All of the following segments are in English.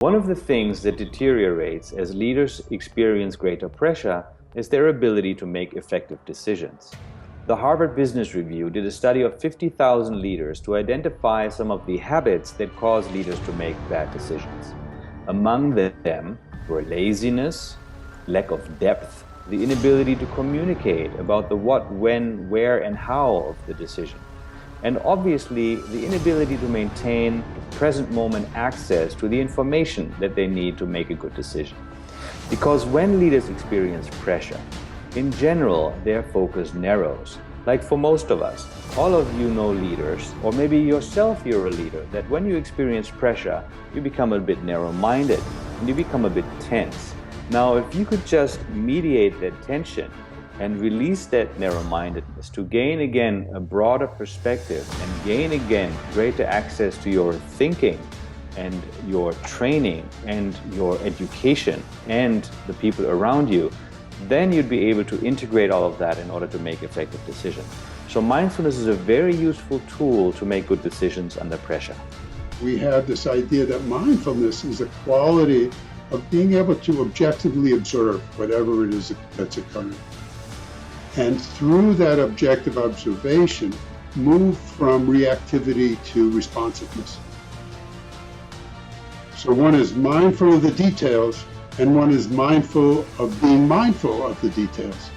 One of the things that deteriorates as leaders experience greater pressure is their ability to make effective decisions. The Harvard Business Review did a study of 50,000 leaders to identify some of the habits that cause leaders to make bad decisions. Among them were laziness, lack of depth, the inability to communicate about the what, when, where, and how of the decision, and obviously the inability to maintain present moment access to the information that they need to make a good decision. Because when leaders experience pressure, in general, their focus narrows. Like for most of us, all of you know leaders, or maybe yourself you're a leader, that when you experience pressure, you become a bit narrow-minded and you become a bit tense. Now, if you could just mediate that tension and release that narrow-mindedness to gain again a broader perspective and gain again greater access to your thinking and your training and your education and the people around you, then you'd be able to integrate all of that in order to make effective decisions. So mindfulness is a very useful tool to make good decisions under pressure. We have this idea that mindfulness is a quality of being able to objectively observe whatever it is that's occurring. And through that objective observation, move from reactivity to responsiveness. So one is mindful of the details, and one is mindful of being mindful of the details.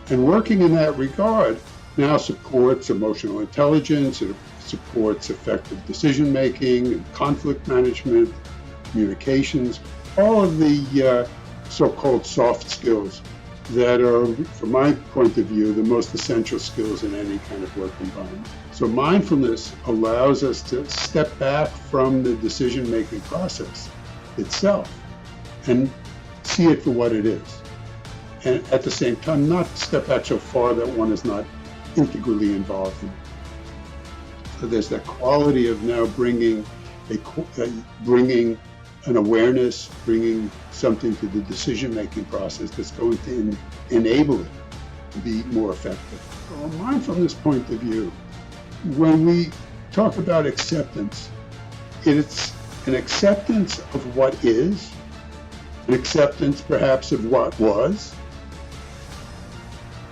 And working in that regard now supports emotional intelligence, it supports effective decision-making, and conflict management, communications, all of the so-called soft skills that are, from my point of view, the most essential skills in any kind of work environment. So mindfulness allows us to step back from the decision-making process itself and see it for what it is. And at the same time, not step back so far that one is not integrally involved in it. So there's that quality of now bringing an awareness, bringing something to the decision-making process that's going to enable it to be more effective. From a mindfulness point of view, when we talk about acceptance, it's an acceptance of what is, an acceptance perhaps of what was,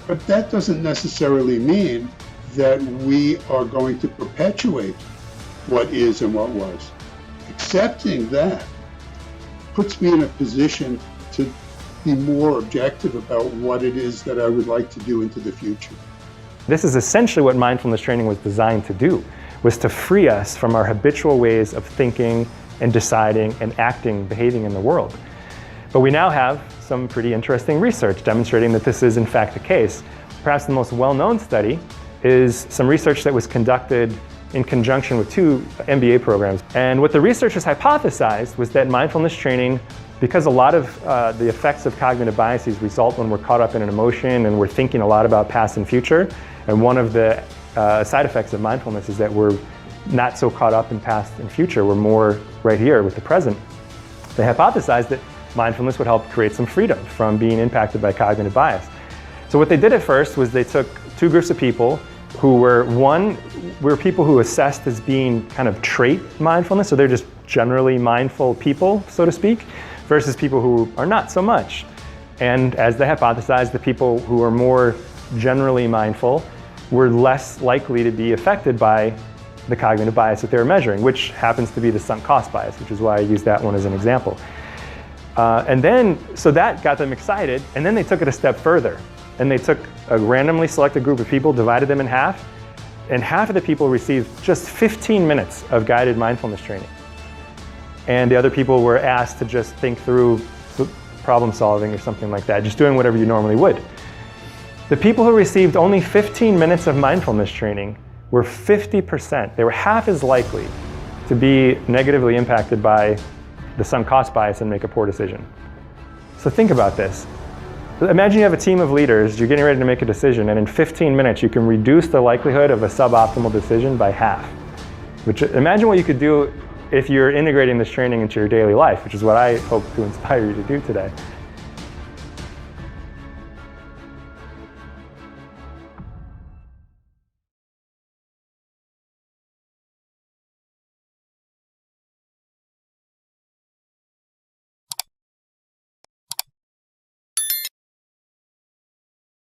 but that doesn't necessarily mean that we are going to perpetuate what is and what was. Accepting that puts me in a position to be more objective about what it is that I would like to do into the future. This is essentially what mindfulness training was designed to do, was to free us from our habitual ways of thinking and deciding and acting, behaving in the world. But we now have some pretty interesting research demonstrating that this is in fact the case. Perhaps the most well-known study is some research that was conducted in conjunction with 2 MBA programs. And what the researchers hypothesized was that mindfulness training, because a lot of the effects of cognitive biases result when we're caught up in an emotion and we're thinking a lot about past and future, and one of the side effects of mindfulness is that we're not so caught up in past and future, we're more right here with the present. They hypothesized that mindfulness would help create some freedom from being impacted by cognitive bias. So what they did at first was they took 2 groups of people who were people who assessed as being kind of trait mindfulness, so they're just generally mindful people, so to speak, versus people who are not so much. And as they hypothesized, the people who are more generally mindful were less likely to be affected by the cognitive bias that they were measuring, which happens to be the sunk cost bias, which is why I use that one as an example. So that got them excited, and then they took it a step further. And they took a randomly selected group of people, divided them in half, and half of the people received just 15 minutes of guided mindfulness training. And the other people were asked to just think through problem solving or something like that, just doing whatever you normally would. The people who received only 15 minutes of mindfulness training were 50%. They were half as likely to be negatively impacted by the sunk cost bias and make a poor decision. So think about this. Imagine you have a team of leaders, you're getting ready to make a decision, and in 15 minutes you can reduce the likelihood of a suboptimal decision by half. Imagine what you could do if you're integrating this training into your daily life, which is what I hope to inspire you to do today.